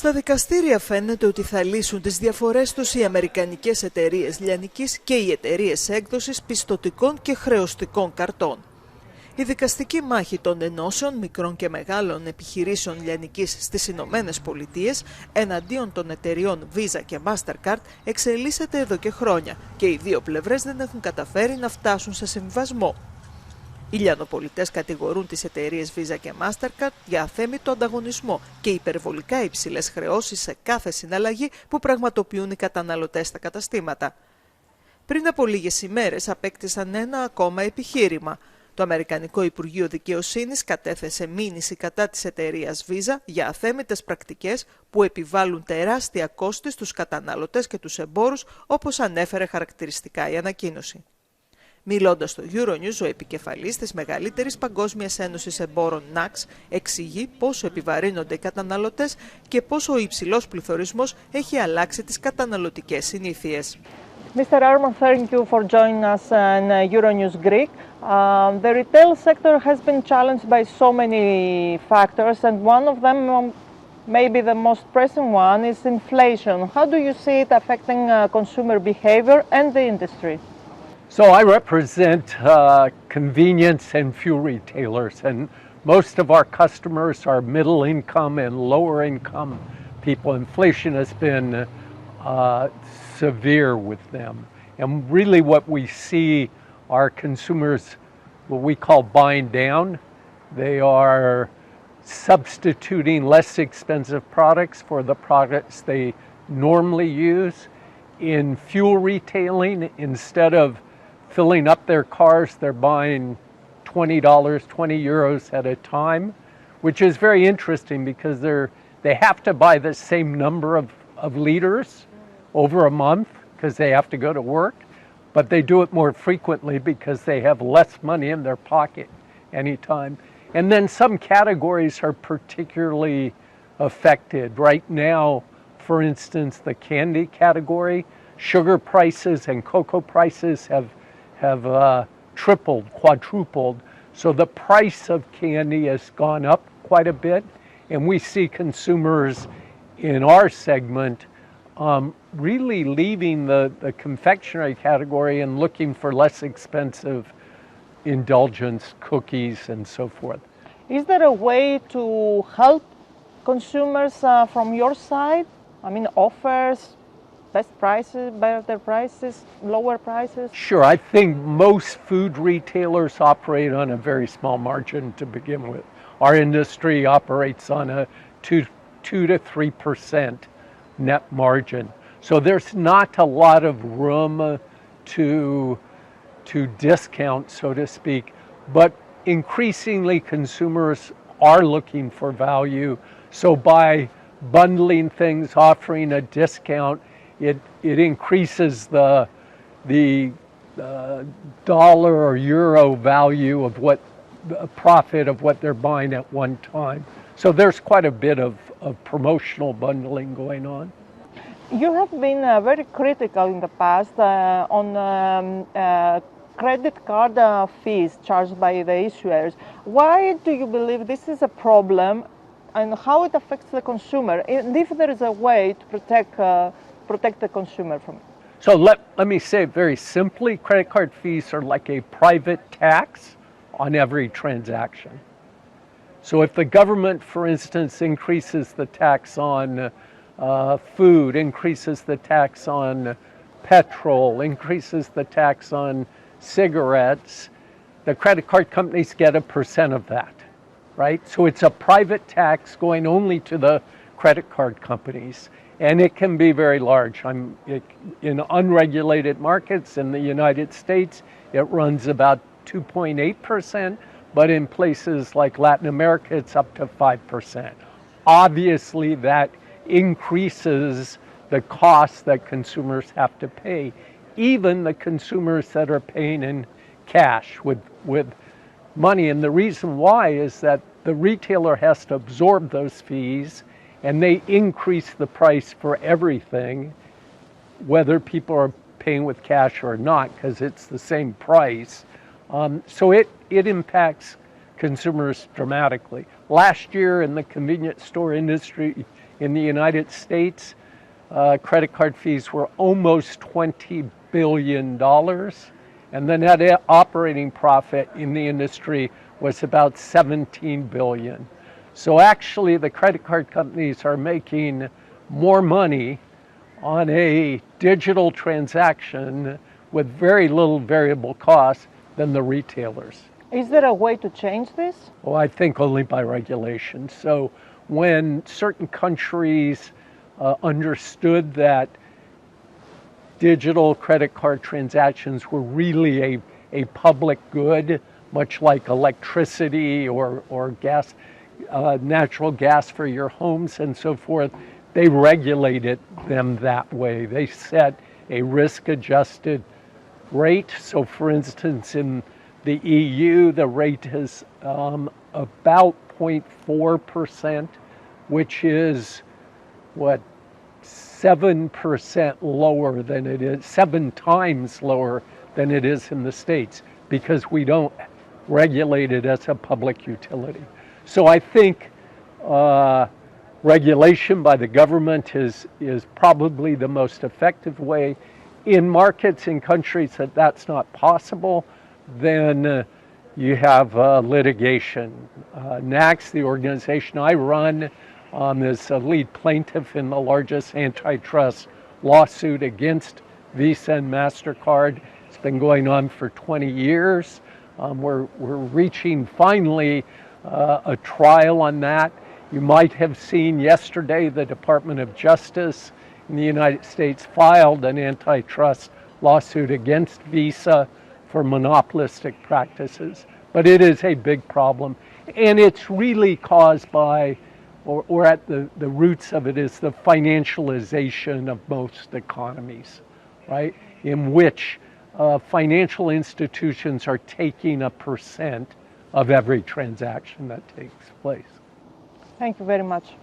Στα δικαστήρια φαίνεται ότι θα λύσουν τις διαφορές τους οι αμερικανικές εταιρείες λιανικής και οι εταιρείες έκδοσης πιστωτικών και χρεωστικών καρτών. Η δικαστική μάχη των ενώσεων μικρών και μεγάλων επιχειρήσεων λιανικής στις Ηνωμένες Πολιτείες εναντίον των εταιριών Visa και Mastercard εξελίσσεται εδώ και χρόνια και οι δύο πλευρές δεν έχουν καταφέρει να φτάσουν σε συμβιβασμό. Οι λιανοπολιτές κατηγορούν τις εταιρείες Visa και Mastercard για αθέμητο ανταγωνισμό και υπερβολικά υψηλές χρεώσεις σε κάθε συναλλαγή που πραγματοποιούν οι καταναλωτές στα καταστήματα. Πριν από λίγες ημέρες απέκτησαν ένα ακόμα επιχείρημα. Το Αμερικανικό Υπουργείο Δικαιοσύνης κατέθεσε μήνυση κατά της εταιρείας Visa για αθέμητες πρακτικές που επιβάλλουν τεράστια κόστη στους καταναλωτές και τους εμπόρους, όπως ανέφερε χαρακτηριστικά η ανακοίνωση. Μιλώντας στο euronews, ο επικεφαλής της μεγαλύτερης παγκόσμιας ένωσης εμπόρων NACS εξηγεί πόσο επιβαρύνονται οι καταναλωτές και πόσο ο υψηλός πληθωρισμός έχει αλλάξει τις καταναλωτικές συνήθειες. Mr. Armour, thank you for joining us in Euronews Greek. The retail sector has been challenged by so many factors, and one of them, maybe the most pressing one, is inflation. How do you see it affecting consumer behavior and the industry? So I represent convenience and fuel retailers, and most of our customers are middle income and lower income people. Inflation has been severe with them, and really what we see are consumers, what we call buying down. They are substituting less expensive products for the products they normally use. In fuel retailing, instead of filling up their cars, they're buying $20, 20 euros at a time, which is very interesting because they have to buy the same number of liters over a month because they have to go to work, but they do it more frequently because they have less money in their pocket anytime. And then some categories are particularly affected. Right now, for instance, the candy category, sugar prices and cocoa prices have tripled, quadrupled. So the price of candy has gone up quite a bit, and we see consumers in our segment really leaving the confectionery category and looking for less expensive indulgence, cookies, and so forth. Is there a way to help consumers from your side? I mean, offers, best prices, better prices, lower prices? Sure, I think most food retailers operate on a very small margin to begin with. Our industry operates on a 2 to 3% net margin. So there's not a lot of room to discount, so to speak, but increasingly consumers are looking for value. So by bundling things, offering a discount, it increases the dollar or euro value of what the profit of what they're buying at one time. So there's quite a bit of promotional bundling going on. You have been very critical in the past on credit card fees charged by the issuers. Why do you believe this is a problem, and how it affects the consumer, and if there is a way to protect the consumer from it? So let me say it very simply, credit card fees are like a private tax on every transaction. So if the government, for instance, increases the tax on food, increases the tax on petrol, increases the tax on cigarettes, the credit card companies get 1% of that, right? So it's a private tax going only to the credit card companies, and it can be very large. In unregulated markets in the United States, it runs about 2.8%, but in places like Latin America, it's up to 5%. Obviously, that increases the costs that consumers have to pay, even the consumers that are paying in cash with money. And the reason why is that the retailer has to absorb those fees, and they increase the price for everything, whether people are paying with cash or not, because it's the same price. So it impacts consumers dramatically. Last year in the convenience store industry In the United States, credit card fees were almost $20 billion, and the net operating profit in the industry was about $17 billion. So actually, the credit card companies are making more money on a digital transaction with very little variable cost than the retailers. Is there a way to change this? Well, I think only by regulation. So when certain countries understood that digital credit card transactions were really a public good, much like electricity or gas, natural gas for your homes and so forth, they regulated them that way. They set a risk-adjusted rate. So for instance, in the EU, the rate is about 0.4%, which is, 7% lower than it is, 7 times lower than it is in the States, because we don't regulate it as a public utility. So I think regulation by the government is probably the most effective way. In markets in countries that that's not possible, then you have litigation. NACS, the organization I run, is a lead plaintiff in the largest antitrust lawsuit against Visa and Mastercard. It's been going on for 20 years. We're reaching finally a trial on that. You might have seen yesterday the Department of Justice in the United States filed an antitrust lawsuit against Visa for monopolistic practices. But it is a big problem, and it's really caused by, or at the roots of it is the financialization of most economies, right? In which financial institutions are taking a percent of every transaction that takes place. Thank you very much.